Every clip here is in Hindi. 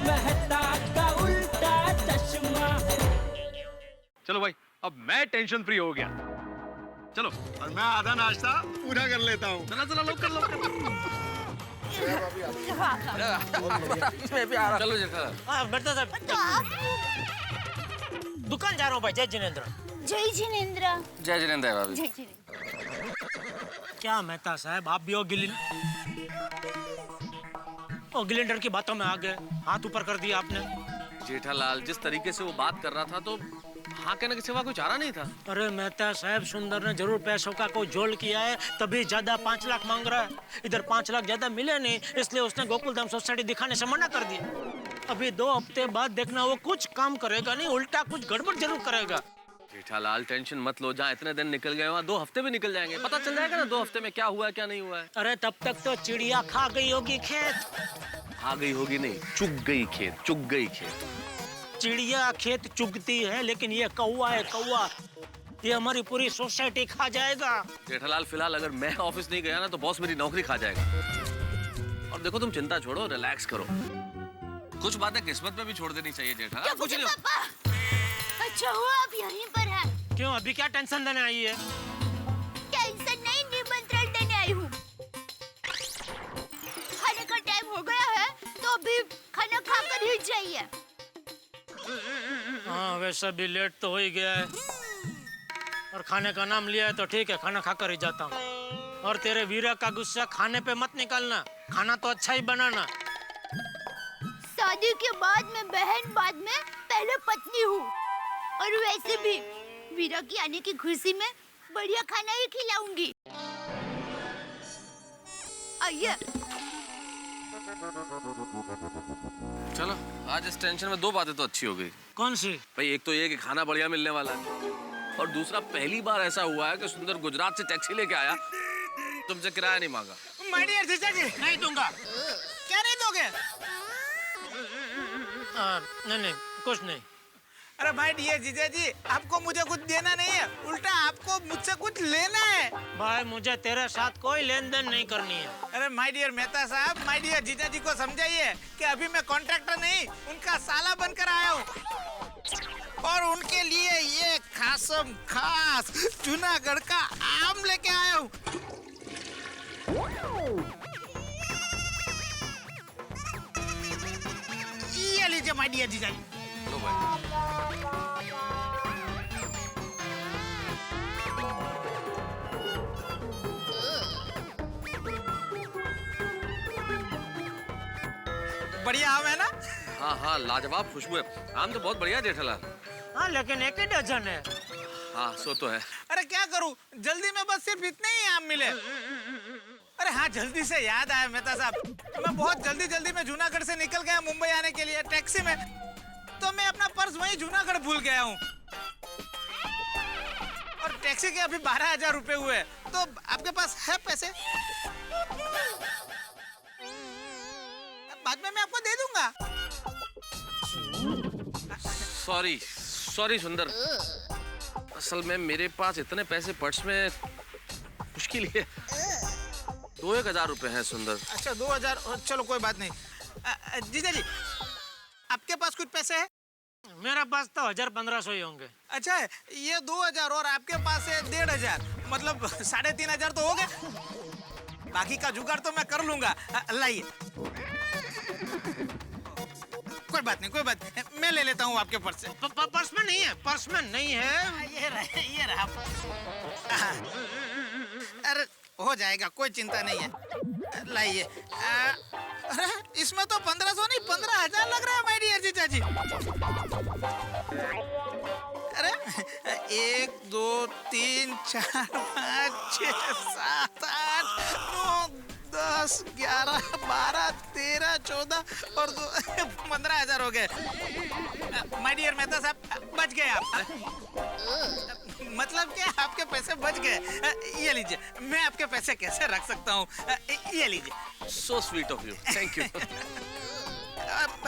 मेहता का उल्टा चश्मा। चलो भाई, अब मैं टेंशन फ्री हो गया। चलो। और मैं आधा नाश्ता पूरा कर लेता हूँ। चला चला, लो कर लो। मैं भी आ रहा। चलो जेठा। हाँ बेटा साहब, दुकान जा रहा हूँ भाई। जय जिनेंद्र। जय जिनेंद्र। जय जिनेंद्र भाभी। जय जिनेंद्र। क्या मेहता साहब, आप भी हो गिलेंडर की बातों में आ गए, हाथ ऊपर कर दिया आपने। जेठालाल, जिस तरीके से वो बात कर रहा था तो हाँ कहने के सिवा कोई चारा नहीं था। अरे मेहता साहब, सुंदर ने जरूर पैसों का कोई जोड़ किया है, तभी ज्यादा 5 लाख मांग रहा है। इधर 5 लाख ज्यादा मिले नहीं, इसलिए उसने गोकुलधाम सोसाइटी दिखाने से मना कर दिया। अभी 2 हफ्ते बाद देखना, वो कुछ काम करेगा नहीं, उल्टा कुछ गड़बड़ जरूर करेगा। जेठालाल टेंशन मत लो, जहाँ इतने दिन निकल गए वहाँ 2 हफ्ते भी निकल जाएंगे। पता चल जाएगा ना 2 हफ्ते में क्या हुआ है क्या नहीं हुआ है। अरे तब तक तो चिड़िया खा गई होगी खेत। आ गई होगी नहीं, चुग गई खेत, चुग गई खेत। चिड़िया खेत चुगती है, लेकिन ये कौवा है, कौवा। ये हमारी पूरी सोसाइटी खा जाएगा। जेठालाल, फिलहाल अगर मैं ऑफिस नहीं गया ना तो बॉस मेरी नौकरी खा जाएगा। और देखो, तुम चिंता छोड़ो, रिलैक्स करो। कुछ बातें किस्मत में भी छोड़ देनी चाहिए जेठालाल। कुछ नहीं। पापा, अच्छा हुआ आप यहीं पर हैं। क्यों, अभी क्या टेंशन देने आई है? टेंशन नहीं, निमंत्रण देने आई हूँ। खाने का टाइम हो गया है, तो अभी खाना खाकर ही जाइए। हाँ, वैसे भी लेट तो हो ही गया है, और खाने का नाम लिया है तो ठीक है, खाना खाकर ही जाता हूँ। और तेरे वीरा का गुस्सा खाने पे मत निकालना, खाना तो अच्छा ही बनाना। शादी के बाद मैं बहन, बाद में पहले पत्नी हूँ, और वैसे भी वीरा की आने की खुशी में बढ़िया खाना ही खिलाऊंगी। आइए। चलो, आज इस टेंशन में 2 बातें तो अच्छी हो गई। कौन सी? भाई, एक तो ये कि खाना बढ़िया मिलने वाला है, और दूसरा पहली बार ऐसा हुआ है कि सुंदर गुजरात से टैक्सी लेके आया, तुमसे किराया नहीं मांगा। माय डियर जीजा जी, नहीं दूंगा। क्या नहीं दोगे? नहीं, कुछ नहीं। अरे भाई डियर जीजा जी, आपको मुझे कुछ देना नहीं है, उल्टा आपको मुझसे कुछ लेना है। भाई, मुझे तेरे साथ कोई लेन देन नहीं करनी है। अरे माय डियर मेहता साहब, माय डियर जीजा जी को समझाइए कि अभी मैं कॉन्ट्रैक्टर नहीं, उनका साला बनकर आया हूँ, और उनके लिए ये खासम खास जूनागढ़ का आम लेके आया हूँ। ये लीजिए माय डियर जीजा जी। लो भाई। बढ़िया आम है ना? हाँ हाँ, लाजवाब खुशबू है। आम तो बहुत बढ़िया जेठालाल। हाँ, लेकिन 1 ही डजन है। हाँ, सो तो है। अरे क्या करूं, जल्दी में बस सिर्फ इतने ही आम मिले। अरे हाँ, जल्दी से याद आया मेहता साहब, मैं बहुत जल्दी में जूनागढ़ से निकल गया मुंबई आने के लिए टैक्सी में, तो मैं अपना पर्स वहीं जूनागढ़ भूल गया हूँ, और टैक्सी के अभी 12,000 रुपए हुए। तो आपके पास है पैसे? बाद में मैं आपको दे दूंगा। सॉरी सुंदर, असल में मेरे पास इतने पैसे पर्स में मुश्किल है। 2-1 हज़ार रुपए हैं सुंदर। अच्छा, 2,000, चलो कोई बात नहीं। जीजा जी, आपके पास कुछ पैसे है? मेरे पास तो 1,000-1,500 ही होंगे। अच्छा, ये 2,000 और आपके पास है 1,500, मतलब 3,500 तो हो गए। बाकी का जुगाड़ तो मैं कर लूंगा। लाइए। कोई बात नहीं, मैं ले लेता हूँ आपके पर्स से। पर्स में नहीं है, पर्स में नहीं है। ये रहा। अरे हो जाएगा, कोई चिंता नहीं है। लाइए। अरे इसमें तो 1,500 नहीं 15,000 लग रहा है माय डियर जीजा जी। अरे 1 2 3 4 5 6 7 8 9 10 11 12 13 14 और 15,000 हो गए। माय डियर मेहता साहब, बच गए आप। मतलब क्या, आपके पैसे बच गए। ये लीजिए, मैं आपके पैसे कैसे रख सकता हूँ। ये लीजिए। So sweet of you, thank you.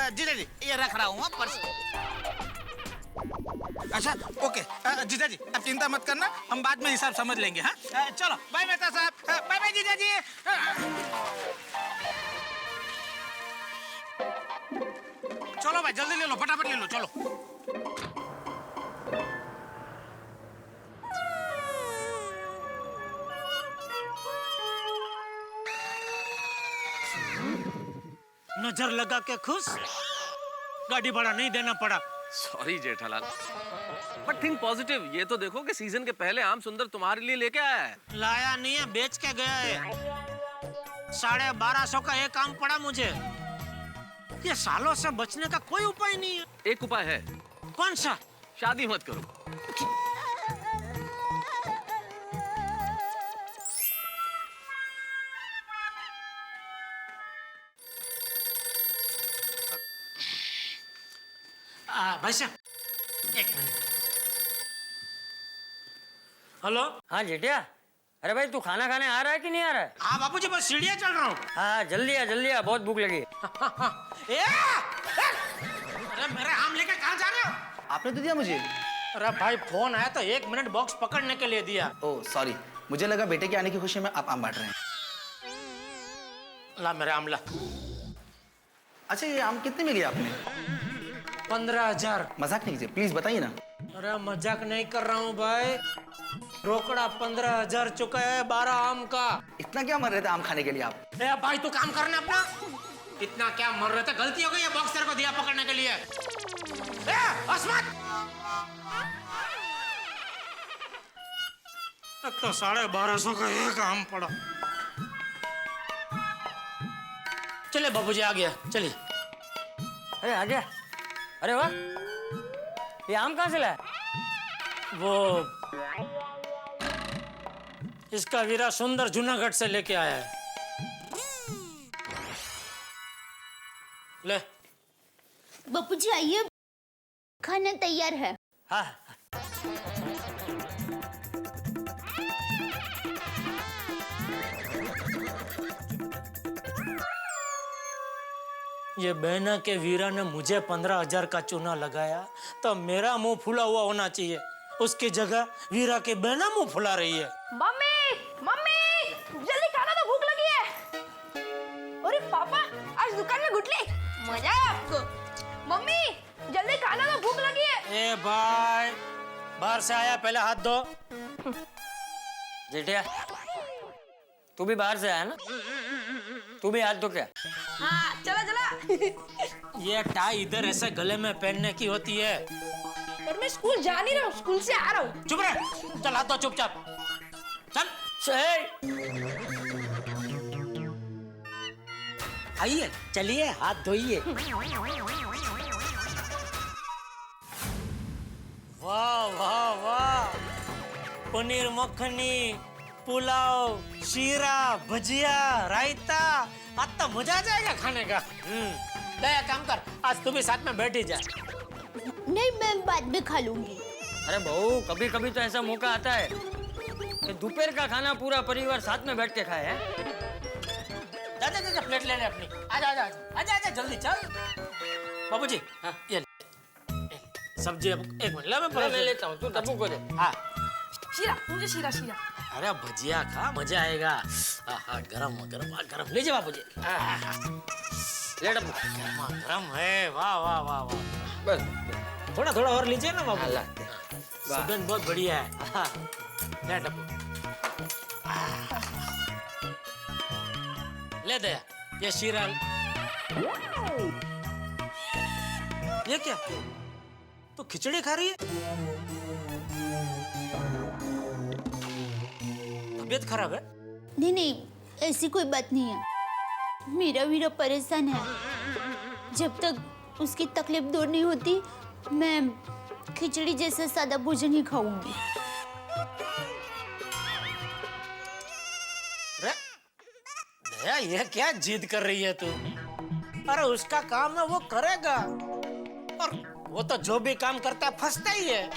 जीजा जी, ये रख रहा हूँ पर्स। अच्छा ओके, जीजा जी आप चिंता मत करना, हम बाद में हिसाब समझ लेंगे। हाँ चलो, बाय मेहता साहब, बाय बाय जीजा जी। चलो भाई जल्दी ले लो, फटाफट ले लो, चलो। नजर लगा के खुश, गाड़ी भाड़ा नहीं देना पड़ा। Sorry Jethalal, but think positive. ये तो देखो कि सीजन के पहले आम सुंदर तुम्हारे लिए लेके आया है। लाया नहीं है, बेच के गया है। 1250 का एक आम पड़ा मुझे। ये सालों से बचने का कोई उपाय नहीं है। एक उपाय है। कौन सा? शादी मत करो। भाई साहब, एक मिनट। हेलो। हाँ जेठिया, अरे भाई तू खाना खाने आ रहा है कि नहीं आ रहा है? हाँ बाबूजी, बस सीढ़ियाँ चढ़ रहा हूँ। हाँ जल्दी आ, बहुत भूख लगी। अरे मेरे आम लेकर कहाँ जा रहे हो? आपने तो दिया मुझे। अरे भाई फोन आया तो 1 मिनट बॉक्स पकड़ने के लिए दिया। ओह सॉरी, मुझे लगा बेटे के आने की खुशी में आप आम बांट रहे हैं। ला मेरे आम ला। अच्छा ये आम कितने में लिया आपने? 15,000। मजाक नहीं कीजिए प्लीज, बताइए ना। अरे मजाक नहीं कर रहा हूँ भाई, रोकड़ा 15,000 चुका है 12 आम का। इतना क्या मर रहे थे आम खाने के लिए आप? ए भाई तू काम करना अपना। इतना क्या मर रहे थे, गलती हो गई है, बॉक्स तेरे को दिया पकड़ने के लिए। अस्मत, अब तो 1250 का एक आम पड़ा। चले बाबूजी, आ गया, चलिए। अरे आ गया, अरे वाह, ये आम कहाँ से लाया? वो इसका वीरा सुंदर जूनागढ़ से लेके आया है। ले बापूजी आइए, खाना तैयार है। हाँ ये बहना के वीरा ने मुझे 15,000 का चूना लगाया तो मेरा मुंह फुला हुआ होना चाहिए। उसकी जगह वीरा की बहना मुंह फुला रही है। मम्मी मम्मी जल्दी खाना, तो भूख लगी है। अरे पापा, आज दुकान में गुटली, मजा है आपको। मम्मी जल्दी खाना, तो भूख लगी है। ए भाई, बाहर से आया, पहले हाथ धो। जेठिया, तू भी बाहर से आया ना, तू भी हाथ धो क्या? हाँ चला चला। ये टाई इधर ऐसे गले में पहनने की होती है। पर मैं स्कूल जा नहीं रहा हूँ, स्कूल से आ रहा हूँ। चुप रह, चल हाथ धो चुपचाप, चल। आइए, चलिए हाथ धोइए। वाह वाह वाह, पनीर मक्खनी, पुलाव, शीरा, भजिया, रायता, आज तो मजा आ जाएगा खाने का। दया काम कर, आज तू भी साथ में बैठी जा। नहीं, मैं बाद में खा लूंगी। अरे बहू, कभी कभी तो ऐसा मौका आता है कि दोपहर का खाना पूरा परिवार साथ में बैठ के खाए हैं। जा जा जा, प्लेट ले ले अपनी। आजा आजा आजा आजा, जल्दी चल। बाबूजी, हाँ ये ले। सब्जी अब 1 मिनट ले, मैं लेता हूँ, तू टप्पू को दे। हाँ, शीरा, मुझे शीरा शीरा। अरे भजिया खा, मजा आएगा। हाँ गरम गरम गरम, लीजिए बाबूजी। ले टप्पू। गरम है, वाह वाह वाह वाह। बस थोड़ा थोड़ा और लीजिए ना बाबू। वाह। सुगंध बहुत बढ़िया है। ले टप्पू, ले दे ये शीरा। ये क्या, तो खिचड़ी खा रही है? तबीयत खराब है? नहीं नहीं, ऐसी कोई बात नहीं है। मेरा वीरा परेशान है। जब तक उसकी तकलीफ दूर नहीं होती, मैं खिचड़ी जैसा सादा भोजन ही खाऊंगी। दया, ये क्या जिद कर रही है तू? अरे उसका काम है, वो करेगा। और वो तो जो भी काम करता है फंसता ही है।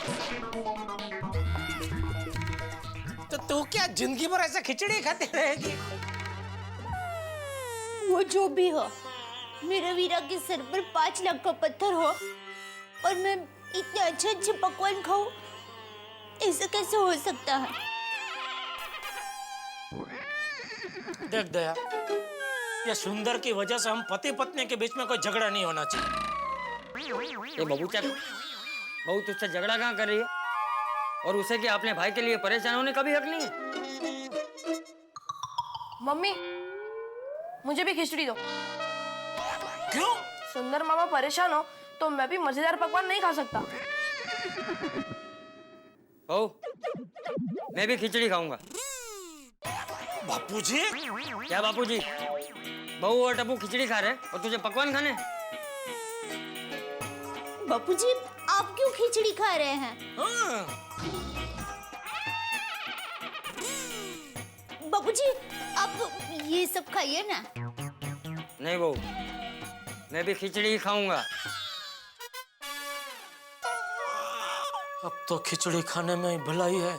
तो तू क्या जिंदगी भर ऐसे खिचड़ी खाती रहेगी? वो जो भी हो, मेरा वीरा के सर पर 5 लाख का पत्थर हो और मैं इतने अच्छे अच्छे पकवान खाऊं, ऐसा कैसे हो सकता है? देख दया, ये सुंदर की वजह से हम पति पत्नी के बीच में कोई झगड़ा नहीं होना चाहिए। ये बबूचा बहू तुझसे झगड़ा कहाँ कर रही है? और उसे क्या अपने भाई के लिए परेशान होने का भी हक नहीं है? मम्मी मुझे भी खिचड़ी दो। क्यों? सुंदर मामा परेशान हो तो मैं भी मजेदार पकवान नहीं खा सकता। बहू मैं भी खिचड़ी खाऊंगा। बापूजी? क्या बापूजी? बहू और टप्पू खिचड़ी खा रहे और तुझे पकवान खाने? बापूजी आप क्यों खिचड़ी खा रहे हैं? हाँ। बापूजी आप ये सब खाइए ना। नहीं बहू मैं भी खिचड़ी ही खाऊंगा। अब तो खिचड़ी खाने में ही भलाई है,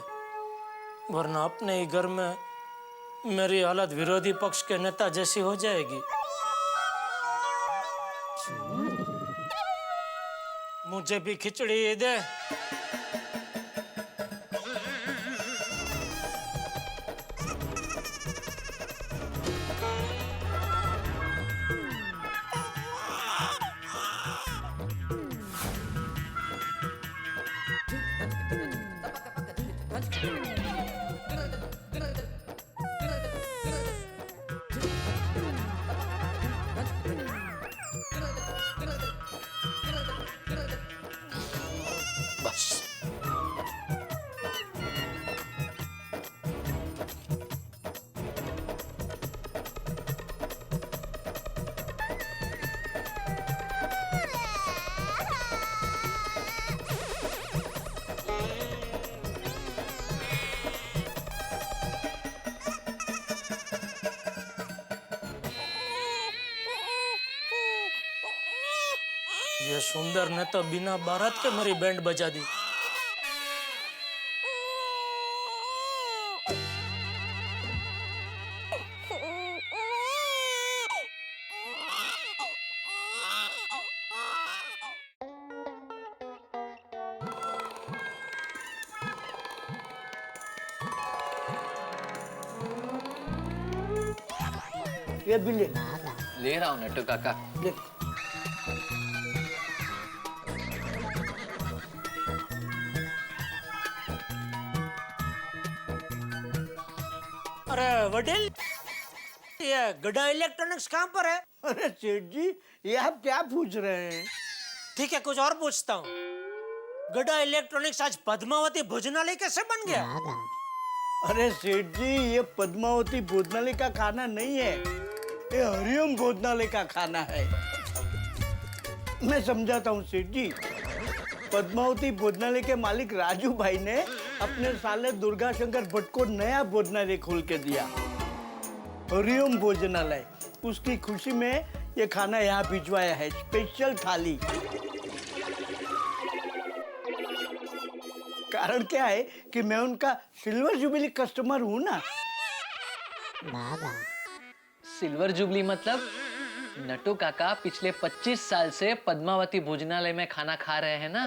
वरना अपने ही घर में मेरी हालत विरोधी पक्ष के नेता जैसी हो जाएगी। मुझे भी खिचड़ी दे। बस ये सुंदर ने तो बिना बारात के मेरी बैंड बजा दी। ये भी ले। ले रहा हूँ नट्टू काका। ले। अरे वडील, ये गड्ढा इलेक्ट्रॉनिक्स कहाँ पर है? अरे सेठ जी ये आप क्या पूछ रहे हैं? ठीक है कुछ और पूछता हूँ। गड्ढा इलेक्ट्रॉनिक्स आज पद्मावती भोजनालय कैसे बन गया? अरे सेठ जी ये पद्मावती भोजनालय का खाना नहीं है, ये हरिओम भोजनालय का खाना है। मैं समझाता हूँ सेठ जी। पद्मावती भोजनालय के मालिक राजू भाई ने अपने साले दुर्गा शंकर भट्ट को नया भोजनालय खोल के दिया, हरिओम भोजनालय। उसकी खुशी में ये खाना यहाँ भिजवाया है, स्पेशल थाली। कारण क्या है कि मैं उनका सिल्वर जुबली कस्टमर हूँ ना। सिल्वर जुबली मतलब? नट्टू काका पिछले 25 साल से पद्मावती भोजनालय में खाना खा रहे हैं ना।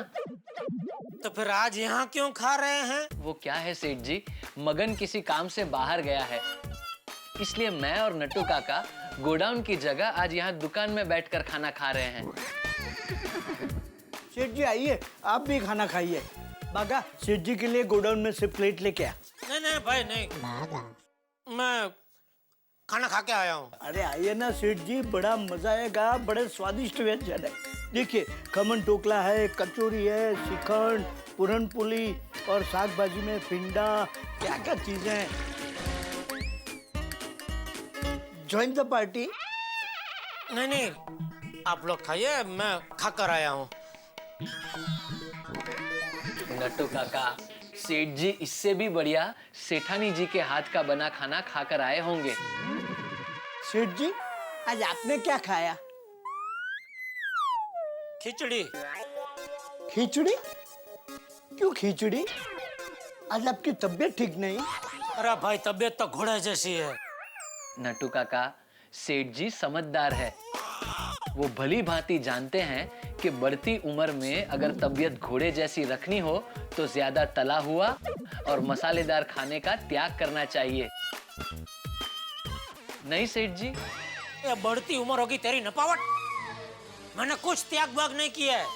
तो फिर आज यहाँ क्यों खा रहे हैं? वो क्या है सेठ जी, मगन किसी काम से बाहर गया है, इसलिए मैं और नट्टू काका गोडाउन की जगह आज यहाँ दुकान में बैठकर खाना खा रहे हैं। सेठ जी आइए, आप भी खाना खाइए। बागा सेठ जी के लिए गोडाउन में से प्लेट लेके आ। नहीं नहीं भाई नहीं, मैं खाना खा के आया हूँ। अरे आइए ना सेठ जी, बड़ा मजा आएगा, बड़े स्वादिष्ट व्यंजन है। देखिए खमन टोकला है, कचौरी है, श्रीखंड, पूरनपोली और साग भाजी में पिंडा, क्या क्या चीजें हैं। Join the party. नहीं नहीं आप लोग खाइए, मैं खा कर आया हूँ। नट्टू काका, सेठ जी इससे भी बढ़िया सेठानी जी के हाथ का बना खाना खाकर आए होंगे। सेठ जी आज आपने क्या खाया? खिचड़ी। खिचड़ी? क्यों खिचड़ी? आज आपकी तबीयत ठीक नहीं? अरे भाई तबीयत तो घोड़े जैसी है। नट्टू काका, सेठ जी समझदार है। वो भली भांति जानते हैं कि बढ़ती उम्र में अगर तबीयत घोड़े जैसी रखनी हो तो ज्यादा तला हुआ और मसालेदार खाने का त्याग करना चाहिए। नहीं सेठ जी? ये बढ़ती उम्र होगी तेरी नपावट। मैंने कुछ त्याग बाग नहीं किया है।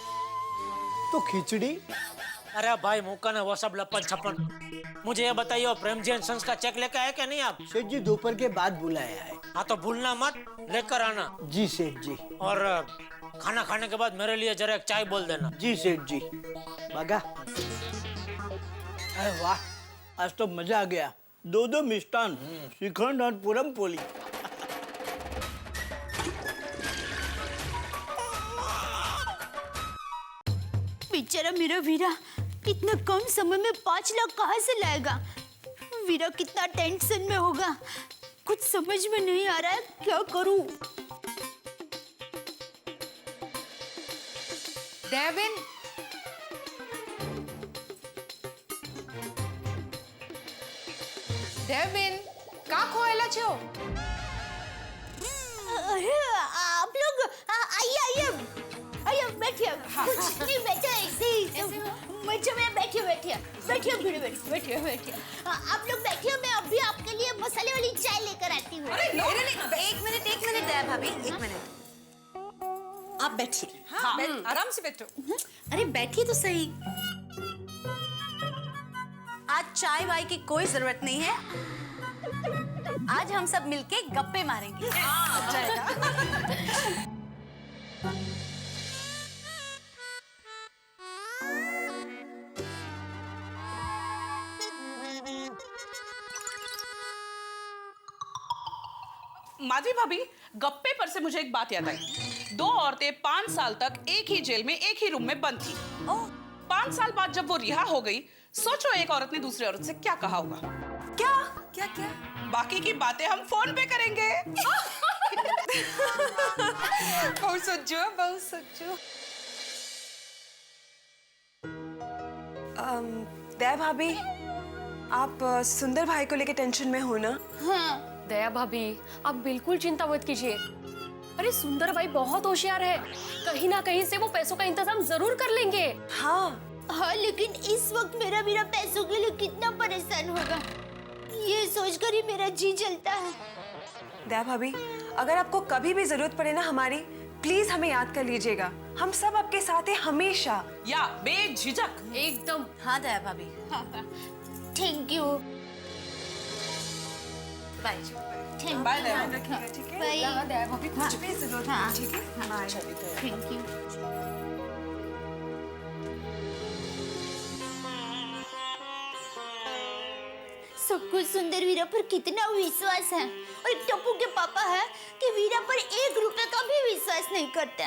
तो खिचड़ी? अरे भाई मुक्का ने वो सब लपन छपन। मुझे ये बताइए प्रेम जी एंड सन्स का चेक लेकर आए क्या नहीं आप? सेठ जी दोपहर के बाद बुलाया है। हाँ तो भूलना मत, लेकर आना। जी सेठ जी। और खाना खाने के बाद मेरे लिए जरा एक चाय बोल देना। जी सेठ जी। बागा, अरे वाह, आज तो मजा आ गया। दो मिष्टान, श्रीखंड और पूरम पोली। बेचारा मेरा वीरा इतना कम समय में 5 लाख कहाँ से लाएगा? वीरा कितना टेंशन में होगा, कुछ समझ में नहीं आ रहा है क्या करूं। डेविन, डेविन, का खोएला छो? अरे आप लोग आइए बैठिए। कुछ नहीं, बैठो ऐसे ही मजे में। बैठिए। आप लोग बैठिए, मैं अभी आपके लिए मसाले वाली चाय लेकर आती हूँ। अरे एक मिनट दया भाभी, 1 मिनट। आप बैठिए। हाँ, आराम से बैठो। अरे बैठिए तो सही। आज चाय वाय की कोई जरूरत नहीं है। आज हम सब मिलके गप्पे मारेंगे। माधवी भाभी, गप्पे पर से मुझे एक बात याद आई। 2 औरतें 5 साल तक एक ही जेल में एक ही रूम में बंद थी। 5 साल बाद जब वो रिहा हो गई, सोचो एक औरत ने दूसरी औरत से क्या कहा होगा? क्या क्या क्या? बाकी की बातें हम फोन पे करेंगे। बहुत सच्चो। दया भाभी, आप सुंदर भाई को लेकर टेंशन में हो ना? हाँ। दया भाभी, आप बिल्कुल चिंता मत कीजिए। अरे सुंदर भाई बहुत होशियार है, कहीं ना कहीं से वो पैसों का इंतजाम जरूर कर लेंगे। हाँ, लेकिन इस वक्त मेरा वीरा पैसों के लिए कितना परेशान होगा, ये सोचकर ही मेरा जी जलता है। दया भाभी, अगर आपको कभी भी जरूरत पड़े ना हमारी, प्लीज हमें याद कर लीजिएगा। हम सब आपके साथ हैं हमेशा। या बेझिझक एकदम। हाँ दया भाभी। Thank you. बाय। बाय दया। ठीक है? बाय। दया भाभी, कुछ भी जरूरत हो, ठीक है? बाय। Thank you. सबको सुंदर वीरा पर कितना विश्वास है, और टप्पू के पापा है कि वीरा पर 1 रुपए का भी विश्वास नहीं करते।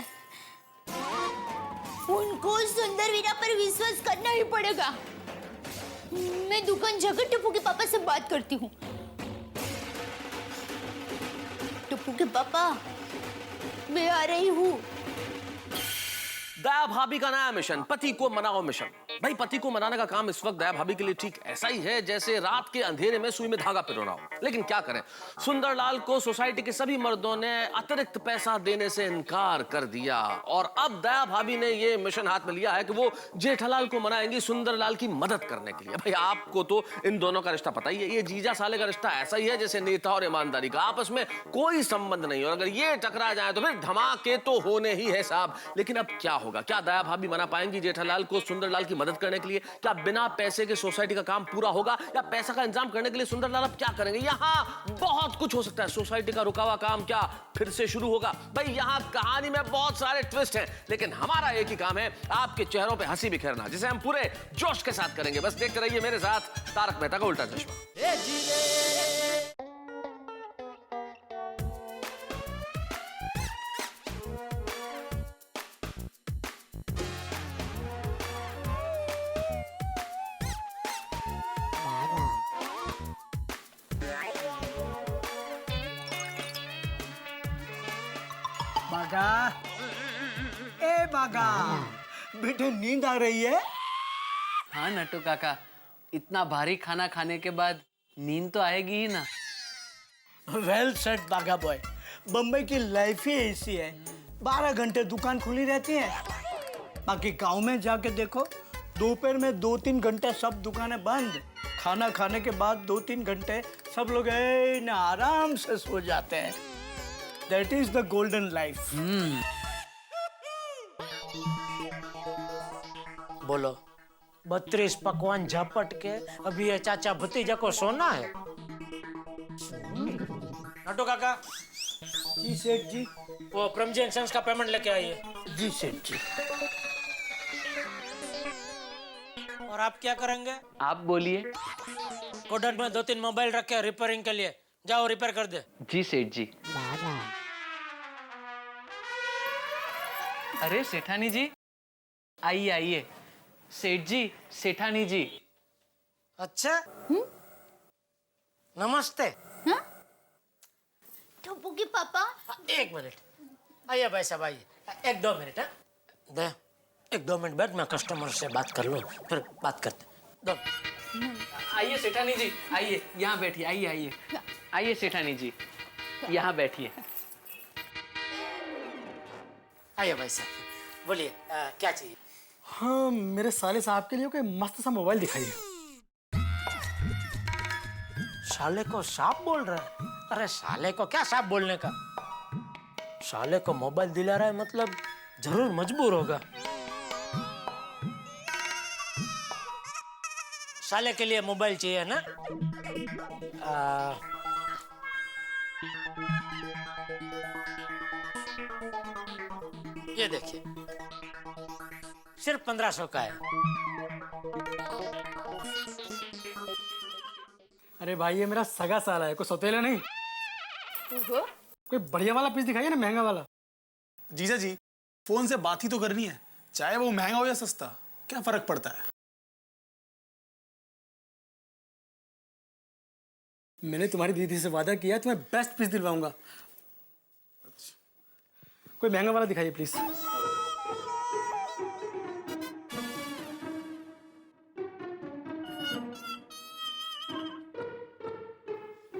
उनको सुंदर वीरा पर विश्वास करना ही पड़ेगा। मैं दुकान जाकर टप्पू के पापा से बात करती हूँ। टप्पू के पापा, मैं आ रही हूँ। दया भाभी का नया मिशन, पति को मनाओ मिशन। भाई पति को मनाने का काम इस वक्त दया भाभी के लिए ठीक ऐसा ही है जैसे रात के अंधेरे में सुई में धागा पिरोना हो। लेकिन क्या करें, सुंदरलाल को सोसाइटी के सभी मर्दों ने अतिरिक्त पैसा देने से इनकार कर दिया, और अब दया भाभी ने ये मिशन हाथ में लिया है कि वो जेठालाल को मनाएंगी सुंदरलाल की मदद करने के लिए। भाई आपको तो इन दोनों का रिश्ता पता ही है, ये जीजा साले का रिश्ता ऐसा ही है जैसे नेता और ईमानदारी का, आपस में कोई संबंध नहीं। और अगर ये टकरा जाए तो फिर धमाके तो होने ही है साहब। लेकिन अब क्या होगा? क्या दया भाभी मना पाएंगी जेठालाल को सुंदरलाल की मदद करने के लिए? क्या बिना पैसे के सोसाइटी का काम पूरा होगा? या पैसा का इंतजाम करने के लिए सुंदरलाल अब क्या करेंगे? यहाँ बहुत कुछ हो सकता है। सोसाइटी का रुका हुआ काम क्या फिर से शुरू होगा? भाई यहाँ कहानी में बहुत सारे ट्विस्ट हैं, लेकिन हमारा एक ही काम है, आपके चेहरों पे हंसी बिखेरना, जिसे हम पूरे जोश के साथ करेंगे। बस देखते रहिए मेरे साथ तारक मेहता का उल्टा चश्मा। बागा, ए बागा, बेटे नींद आ रही है? हाँ नट्टू काका, इतना भारी खाना खाने के बाद नींद तो आएगी ही ना। वेल सेड बागा बॉय, बम्बई की लाइफ ही ऐसी है, 12 घंटे दुकान खुली रहती है। बाकी गांव में जाके देखो, दोपहर में 2-3 घंटे सब दुकानें बंद, खाना खाने के बाद 2-3 घंटे सब लोग आराम से सो जाते हैं। That is the golden life. बोलो 32 पकवान झपट के अभी ये चाचा भतीजा को सोना है। नटू काका जी सेठ जी। वो प्रम जंक्शंस का पेमेंट लेके आइए। जी सेठ जी। और आप क्या करेंगे? आप बोलिए। कोडर में 2-3 मोबाइल रखे रिपेयरिंग के लिए, जाओ रिपेयर कर दे। जी सेठ जी। अरे सेठानी जी आइए आइए। सेठ जी सेठानी जी। अच्छा नमस्ते। ठप्पू के पापा। एक मिनट आइए भाई साहब आइए। 1-2 मिनट है दे। 1-2 मिनट बैठ, मैं कस्टमर से बात कर लूँ फिर बात करते। दो आइए सेठानी जी आइए, यहाँ बैठिए। आइए आइए आइए सेठानी जी, यहाँ बैठिए। आइए भाई साहब बोलिए क्या चाहिए? हाँ मेरे साले साहब के लिए कोई मस्त सा मोबाइल दिखाइए। साले को सांप बोल रहा है? अरे साले को क्या सांप बोलने का, साले को मोबाइल दिला रहा है मतलब जरूर मजबूर होगा। साले के लिए मोबाइल चाहिए ना? ये देखिए सिर्फ 1500 का है। अरे भाई ये मेरा सगा साला है, कोई सौतेला नहीं। कोई बढ़िया वाला पीस दिखाइए ना, महंगा वाला। जीजा जी फोन से बात ही तो करनी है, चाहे वो महंगा हो या सस्ता, क्या फर्क पड़ता है। मैंने तुम्हारी दीदी से वादा किया तुम्हें बेस्ट पीस दिलवाऊंगा। कोई महंगा वाला दिखाइए प्लीज।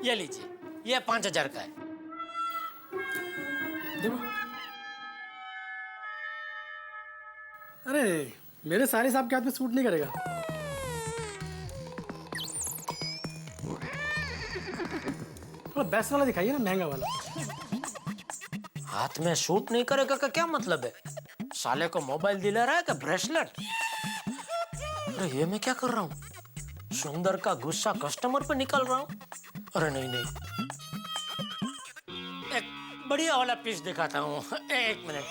ये लीजिए, ये 5000 का है। देखो अरे मेरे सारे साहब के हाथ में सूट नहीं करेगा। थोड़ा बेस्ट वाला दिखाइए ना, महंगा वाला। हाथ में शूट नहीं करेगा का क्या मतलब है? साले को मोबाइल दिला रहा है क्या ब्रेसलेट? अरे ये मैं क्या कर रहा हूँ? सुंदर का गुस्सा कस्टमर पे निकल रहा हूँ। अरे नहीं नहीं, एक बढ़िया वाला पीस दिखाता हूँ। एक मिनट।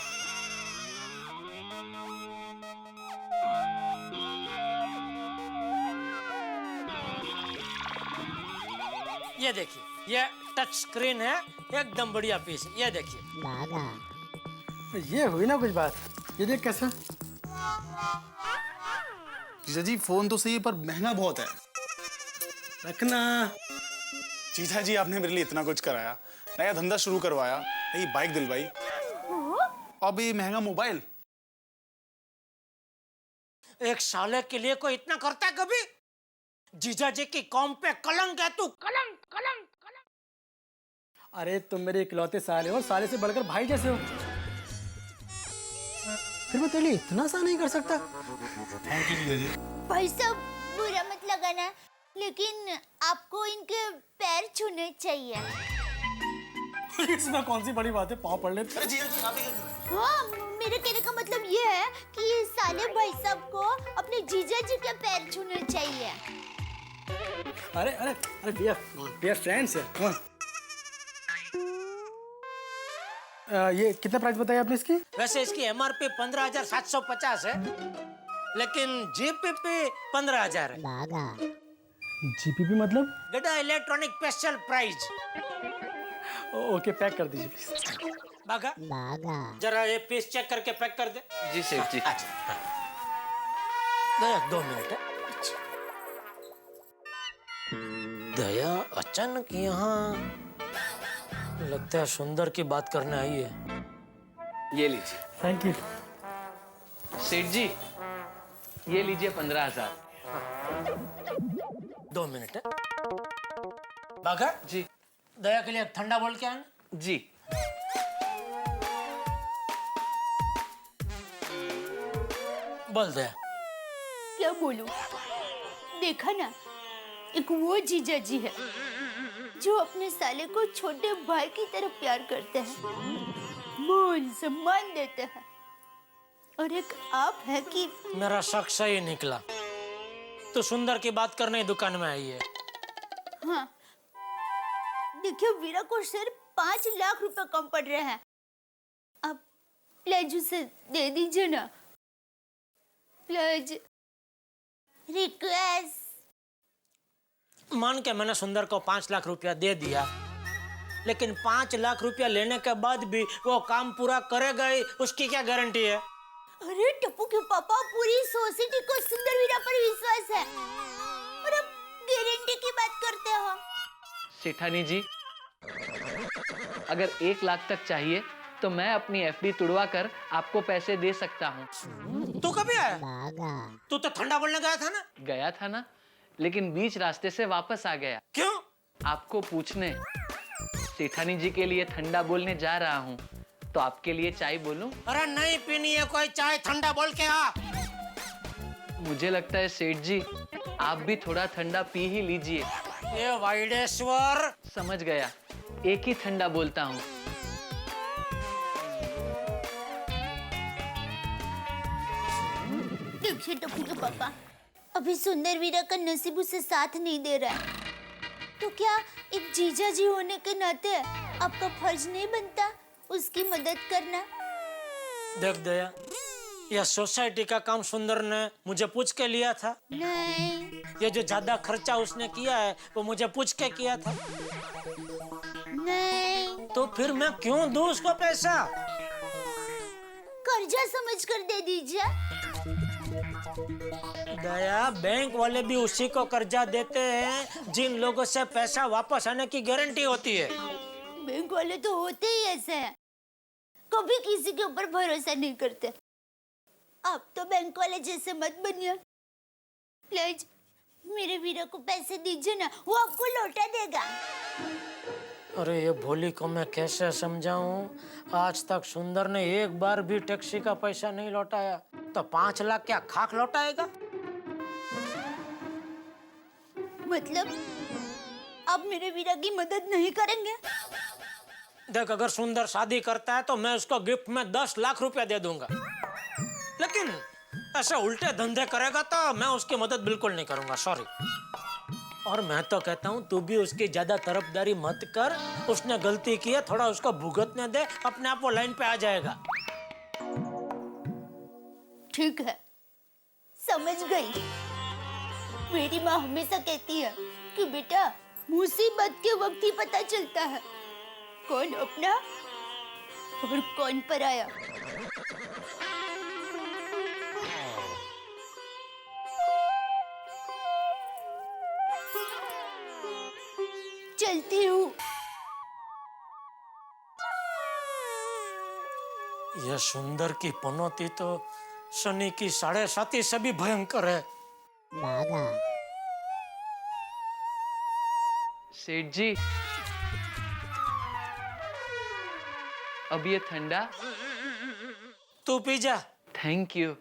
ये देखिए, ये टच स्क्रीन है, एकदम बढ़िया पीस है। ये देखिए। ये हुई ना कुछ बात। ये देख कैसा। जीजा जी फोन तो सही है पर महंगा बहुत है। रखना। जीजा जी आपने मेरे लिए इतना कुछ कराया, नया धंधा शुरू करवाया, नई बाइक दिलवाई, अब ये महंगा मोबाइल। एक साले के लिए कोई इतना करता है कभी? जीजा जी की कौम पे कलंक है तू, कलंक कलंक कलंक। अरे तुम मेरे इकलौते साले हो, साले से बढ़कर भाई जैसे हो। फिर मैं तेरे लिए इतना सा नहीं कर सकता। थैंक यू जीजा जी। भाई साहब बुरा मत लगाना, लेकिन आपको इनके पैर छूने चाहिए। इसमें कौन सी बड़ी बात है, पाँव पड़ लेते। अरे जीजा जी आप ही हाँ मेरे कहने का मतलब ये है कि ये साले भाई साहब को अपने जीजा जी के पैर छूने चाहिए। अरे अरे अरे we are friends है। ये कितना प्राइस बताया आपने इसकी? वैसे इसकी MRP 15,750 है, लेकिन GPP 15,000 है। GPP मतलब? गड्ढा electronic special price. Okay pack कर दीजिए प्लीज। बागा जरा ये पीस चेक करके पैक कर दे। जी सेठ जी। अच्छा 2 मिनट है। दया अचानक यहाँ लगता है सुंदर की बात करने आई है। ये लीजिए। थैंक यू सेठ जी, ये लीजिए 15,000। 2 मिनट है। बागा जी। दया के लिए ठंडा बोल के आना। जी। बोल दया। क्या बोलूं? देखा ना, एक वो जीजा जी है जो अपने साले को छोटे भाई की तरह प्यार करते हैं, मान सम्मान देते हैं, और एक आप है कि मेरा शक सही निकला। तो सुंदर की बात करने दुकान में आई है। हाँ, देखिए वीरा को सिर्फ 5 लाख रुपए कम पड़ रहे हैं। आप प्लेज उसे दे दीजिए ना, प्लेज, रिक्वेस्ट। मान के मैंने सुंदर को 5 लाख रुपया दे दिया, लेकिन 5 लाख रुपया लेने के बाद भी वो काम पूरा करेगा ही, उसकी क्या गारंटी है? अरे टप्पू के पापा, पूरी सोसाइटी को सुंदर वीरा पर विश्वास है और अब गारंटी की बात करते हो। सेठानी जी, अगर 1 लाख तक चाहिए तो मैं अपनी एफडी तुड़वा कर आपको पैसे दे सकता हूँ। तू कभी आया? तू तो ठंडा बोलने गया था ना? गया था ना, लेकिन बीच रास्ते से वापस आ गया। क्यों? आपको पूछने। सेठानी जी के लिए ठंडा बोलने जा रहा हूँ, तो आपके लिए चाय बोलूं? अरे नहीं पीनी है कोई चाय, ठंडा बोल के आ। मुझे लगता है सेठ जी, आप भी थोड़ा ठंडा पी ही लीजिए। ये वाइडेश्वर। समझ गया, एक ही ठंडा बोलता हूँ। देखिए टप्पू के पापा, अभी सुंदर वीरा का नसीब उसे साथ नहीं दे रहा है, तो क्या एक जीजा जी होने के नाते आपका फर्ज नहीं बनता उसकी मदद करना? देख दया, यह सोसाइटी का काम सुंदर ने मुझे पूछ के लिया था। नहीं। ये जो ज्यादा खर्चा उसने किया है वो मुझे पूछ के किया था। नहीं। तो फिर मैं क्यों दूं उसको पैसा? कर्जा समझ कर दे दीजिए। दया, बैंक वाले भी उसी को कर्जा देते हैं जिन लोगों से पैसा वापस आने की गारंटी होती है। बैंक वाले तो होते ही ऐसे हैं, कभी किसी के ऊपर भरोसा नहीं करते। आप तो बैंक वाले जैसे मत बनिए। प्लीज मेरे वीरा को पैसे दीजिए ना, वो आपको लौटा देगा। अरे ये भोली को मैं कैसे समझाऊं? आज तक सुंदर ने एक बार भी टैक्सी का पैसा नहीं लौटाया, तो 5 लाख क्या खाक लौटाएगा? मतलब आप मेरे वीरा की मदद नहीं करेंगे? देख, अगर सुंदर शादी करता है तो मैं उसको गिफ्ट में 10 लाख रुपया दे दूंगा, लेकिन ऐसे उल्टे धंधे करेगा तो मैं उसकी मदद बिल्कुल नहीं करूंगा, सॉरी। और मैं तो कहता हूँ तू भी उसकी ज्यादा तरफदारी मत कर। उसने गलती की है, थोड़ा उसको भुगतने दे, अपने आप वो लाइन पे आ जाएगा। ठीक है, समझ गई। मेरी माँ हमेशा कहती है कि बेटा, मुसीबत के वक्त ही पता चलता है कौन अपना और कौन पराया। चलती हूँ। यह सुंदर की पनौती तो शनि की 7.5 से भी भयंकर है। सेठ जी, अब ये ठंडा। तू पी जा। Thank you.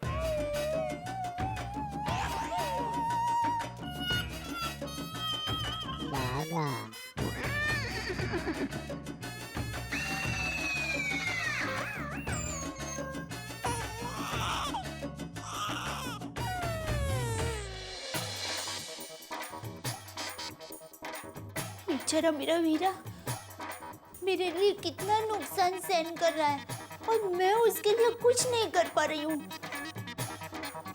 बेचारा मेरा वीरा मेरे लिए कितना नुकसान सहन कर रहा है और मैं उसके लिए कुछ नहीं कर पा रही हूँ।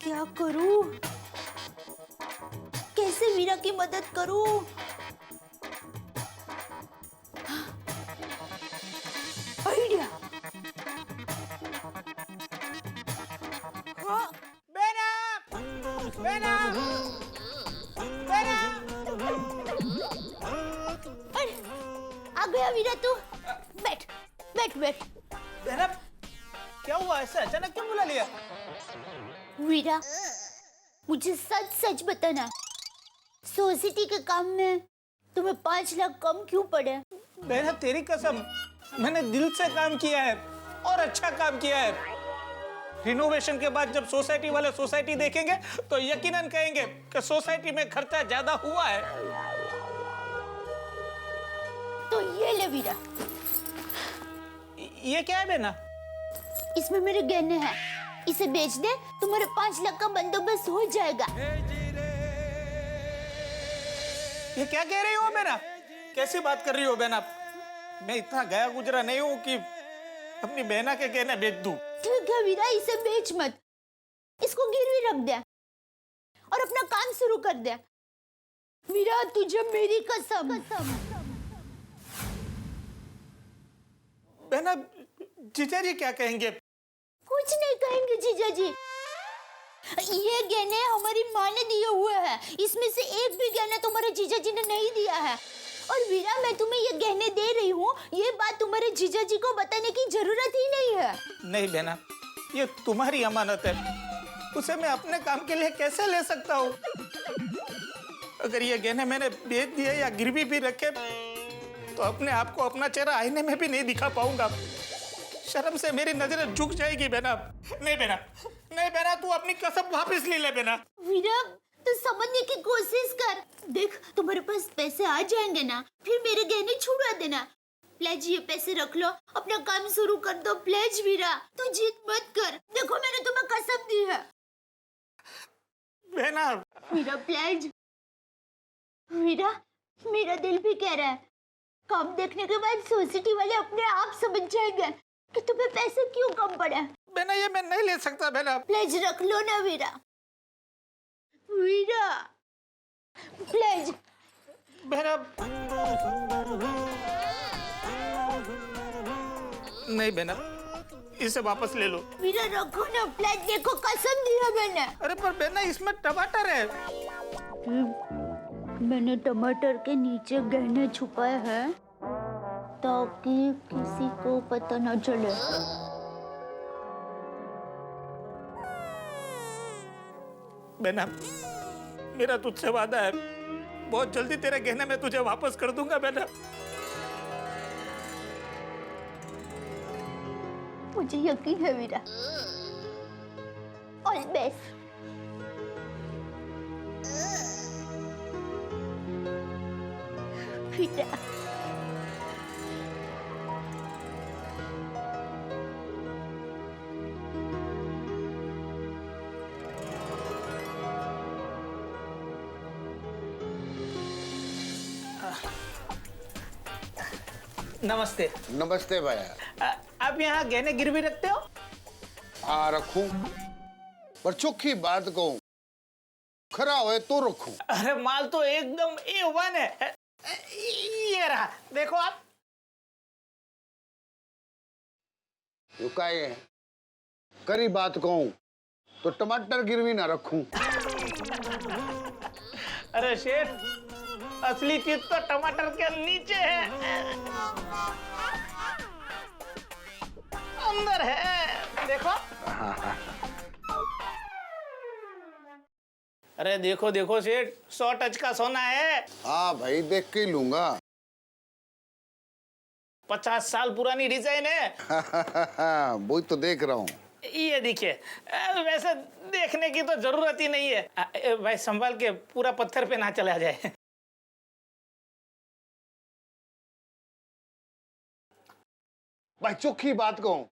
क्या करूँ? कैसे वीरा की मदद करूँ? आइडिया। हाँ, बेना, बेना, बेना। अरे, आ गया वीरा तू। बैठ, बैठ, बैठ। बेना, क्या हुआ? ऐसा अचानक क्यों बुला लिया? वीरा, मुझे सच सच बताना, सोसाइटी के काम में तुम्हें 5 लाख कम क्यों पड़े? बेना, तेरी कसम, मैंने दिल से काम किया है और अच्छा काम किया है। रिनोवेशन के बाद जब सोसाइटी वाले सोसाइटी देखेंगे तो यकीनन कहेंगे कि सोसाइटी में खर्चा ज्यादा हुआ है। तो ये ले वीरा। ये क्या है बेना? इसमें मेरे गहने हैं, इसे बेच दे, तुम्हारे 5 लाख का बंदोबस्त हो जाएगा। ये क्या कह रही हो बहन आप? कैसी बात कर रही हो बहन आप? मैं इतना गया गुजरा नहीं हूँ कि अपनी बहना के गहने बेच दूं। ठीक है वीरा, इसे बेच मत, इसको गिरवी रख दे और अपना काम शुरू कर दे। वीरा, तुझे मेरी कसम। बहना, जीजा जी क्या कहेंगे? कुछ नहीं कहेंगे जीजा जी। ये गहने हमारी माँ ने दिए हुए हैं, इसमें से एक भी गहना तुम्हारे जीजा जी ने नहीं दिया है। और वीरा, मैं तुम्हें ये गहने दे रही हूँ, ये बात तुम्हारे जीजा जी को बताने की जरूरत ही नहीं है। नहीं बहना, ये तुम्हारी अमानत है, उसे मैं अपने काम के लिए कैसे ले सकता हूँ? अगर ये गहने मैंने बेच दिए या गिरवी भी रखे तो अपने आप को अपना चेहरा आईने में भी नहीं दिखा पाऊंगा। शर्म से मेरी नजरें झुक जाएगी बहना। नहीं बहना, नहीं बहना, तू अपनी कसम वापस ले ले बहना। वीरा, तू समझने की कोशिश कर। देख, तुम्हारे पास पैसे आ जाएंगे ना, फिर मेरे गहने छुड़ा देना। प्लीज ये पैसे रख लो, अपना काम शुरू कर दो। प्लीज वीरा, तू जिद मत कर। देखो, मैंने तुम्हें कसम दी है। बहना, वीरा प्लीज। वीरा, मेरा दिल भी कह रहा है, काम देखने के बाद सोसाइटी वाले अपने आप समझ जाएंगे कि तुम्हें पैसे क्यों कम पड़े। बहना, ये मैं नहीं ले सकता बहना। प्लीज रख लो ना वीरा। वीरा प्लीज। बहना, नहीं बहना, इसे वापस ले लो। वीरा रखो ना प्लीज, देखो कसम दी है मैंने। अरे पर बहना, इसमें टमाटर है। मैंने टमाटर के नीचे गहने छुपाए हैं ताकि किसी को पता न चले। बहना, मेरा तुझसे वादा है, बहुत जल्दी तेरे गहने में तुझे वापस कर दूंगा बहना। मुझे यकीन है वीरा। All best. वीरा, नमस्ते। नमस्ते भैया। आप यहाँ गहने गिरवी रखते हो? हाँ रखूं, पर चोखी बात कहूं, खरा होए तो रखूं। अरे माल तो एकदम A1 है। ये रहा, देखो आप। यो काहे है? करी बात कहूं तो टमाटर गिरवी ना रखूं। अरे शेठ, असली चीज तो टमाटर के नीचे है, अंदर है, देखो। अरे देखो देखो सेठ, 100 टच का सोना है। हाँ भाई, देख के ही लूंगा। 50 साल पुरानी डिजाइन है। वही तो देख रहा हूँ। ये देखिए, वैसे देखने की तो जरूरत ही नहीं है। भाई संभाल के, पूरा पत्थर पे ना चला जाए। भाई चोखी बात कहूं,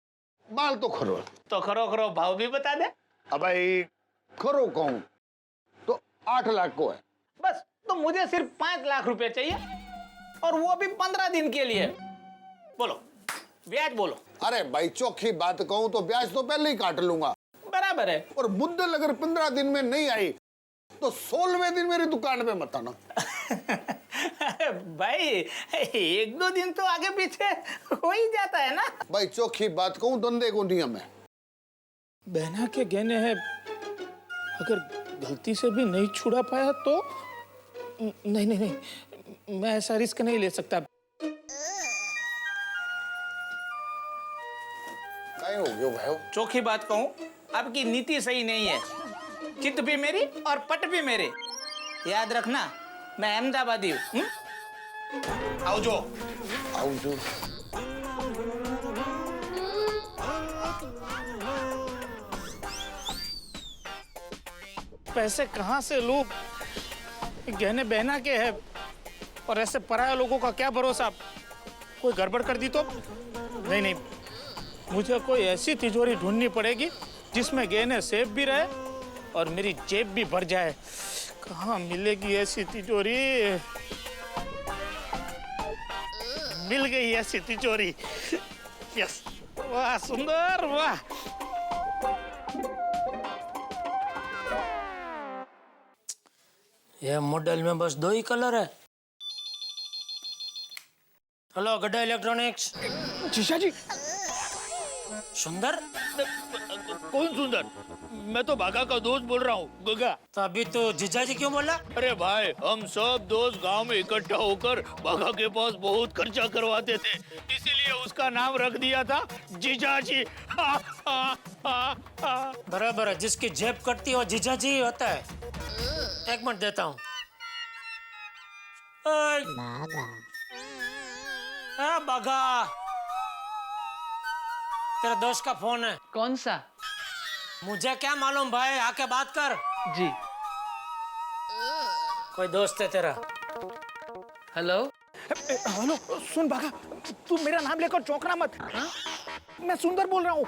माल तो खरो। तो खरो खरो भाव भी बता दे। अब भाई खरो कहूं तो 8 लाख को है। बस, तो मुझे सिर्फ 5 लाख रुपए चाहिए, और वो भी 15 दिन के लिए। बोलो, ब्याज बोलो। अरे भाई चोखी बात कहूं तो ब्याज तो पहले ही काट लूंगा। बराबर है। और मुद्दल अगर 15 दिन में नहीं आई तो 16वें दिन मेरी दुकान पे मत आना। भाई 1-2 दिन तो आगे पीछे हो ही जाता है ना। भाई चोखी बात कहूं, धंधे को नियम है। बहना के गहने हैं, अगर गलती से भी नहीं छुड़ा पाया तो नहीं नहीं नहीं, मैं ऐसा रिस्क नहीं ले सकता। क्या हो गया भाई? चोखी बात कहूं, आपकी नीति सही नहीं है। चित भी मेरी और पट भी मेरे। याद रखना, मैं अहमदाबादी हूँ। आओ जो। पैसे कहाँ से लूं? गहने बहना के हैं, और ऐसे पराया लोगों का क्या भरोसा। कोई गड़बड़ कर दी तो? नहीं नहीं, मुझे कोई ऐसी तिजोरी ढूंढनी पड़ेगी जिसमें गहने सेफ भी रहे और मेरी जेब भी भर जाए। कहाँ मिलेगी ऐसी तिजोरी? मिल गई ऐसी तिजोरी। यस, वाह सुंदर, वाह। ये मॉडल में बस 2 ही कलर है। हेलो गड्ढा इलेक्ट्रॉनिक्स। जीजा जी। सुंदर? कौन सुंदर? मैं तो भागा का दोस्त बोल रहा हूँ, गगा। तो अभी तो जीजा जी क्यों बोला? अरे भाई, हम सब दोस्त गांव में इकट्ठा होकर भागा के पास बहुत खर्चा करवाते थे, इसीलिए उसका नाम रख दिया था जीजा जी। बराबर है, जिसकी जेब कटती हो जीजा जी होता है। 1 मिनट देता हूँ। बागा, तेरे दोस्त का फोन है। कौन सा? मुझे क्या मालूम भाई, आके बात कर। जी। कोई दोस्त है तेरा? हेलो। हेलो, सुन बागा, तू मेरा नाम लेकर चौंकना मत। मैं सुंदर बोल रहा हूँ।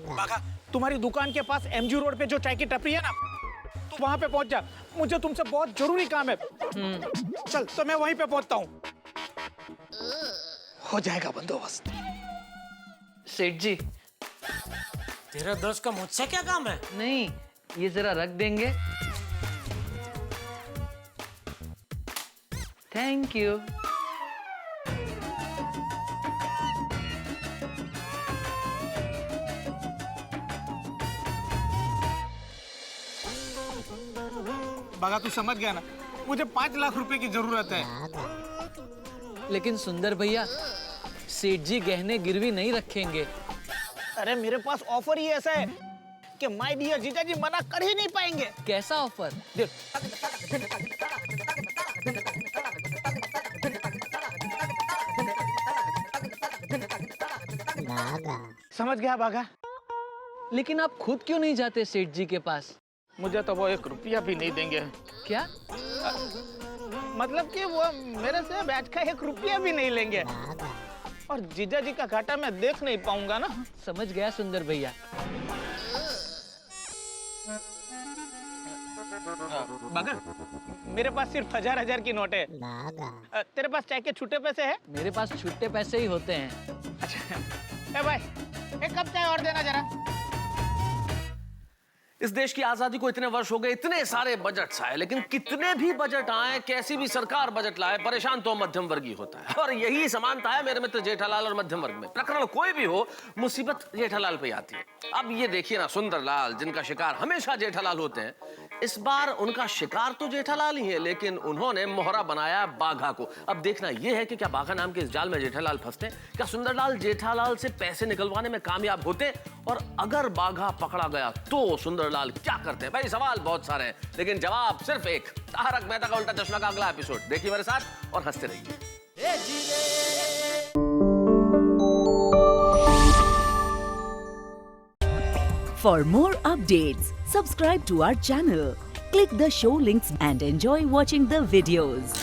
बागा, तुम्हारी दुकान के पास MG रोड पे जो चाय की टपरी है ना, तू वहाँ पे पहुँच जा। मुझे तुमसे बहुत जरूरी काम है। चल, तो मैं वहीं पे पहुँचता हूँ। हो जाएगा बंदोबस्त। सेठ जी, तेरे दोस्त का मुझसे क्या काम है? नहीं, ये जरा रख देंगे? Thank you. बागा, तू समझ गया ना, मुझे 5 लाख रुपए की जरूरत है। लेकिन सुंदर भैया, सेठ जी गहने गिरवी नहीं रखेंगे। अरे मेरे पास ऑफर ही ऐसा है कि माय डियर जीजा जी मना कर ही नहीं पाएंगे। कैसा ऑफर? देख, समझ गया बागा? लेकिन आप खुद क्यों नहीं जाते सेठ जी के पास? मुझे तो वो 1 रुपया भी नहीं देंगे। क्या? मतलब कि वो मेरे से ब्याज का 1 रुपया भी नहीं लेंगे। और जीजा जी का घाटा मैं देख नहीं पाऊंगा ना। समझ गया सुंदर भैया। बागा, मेरे पास सिर्फ 1000 की नोट है। तेरे पास चाय के छूटे पैसे है? मेरे पास छुट्टे पैसे ही होते हैं। अच्छा, ए भाई, 1 कप चाय और देना जरा। इस देश की आजादी को इतने वर्ष हो गए, इतने सारे बजट्स आए, लेकिन कितने भी बजट आए, कैसी भी सरकार बजट लाए, परेशान तो मध्यम वर्गीय होता है। और यही समानता है मेरे मित्र जेठालाल और मध्यम वर्ग में। प्रकरण कोई भी हो, मुसीबत जेठालाल पे आती है। अब ये देखिए ना, सुंदरलाल जिनका शिकार हमेशा जेठालाल होते हैं, इस बार उनका शिकार तो जेठालाल ही है, लेकिन उन्होंने मोहरा बनाया बाघा को। अब देखना यह है कि क्या बाघा नाम के इस जाल में जेठालाल फंसते, क्या सुंदरलाल जेठालाल से पैसे निकलवाने में कामयाब होते, और अगर बाघा पकड़ा गया तो सुंदरलाल क्या करते हैं? भाई सवाल बहुत सारे हैं, लेकिन जवाब सिर्फ एक। तारक मेहता का उल्टा चश्मा का अगला एपिसोड देखिए मेरे साथ और हंसते रहिए। For more updates, subscribe to our channel, click the show links and enjoy watching the videos.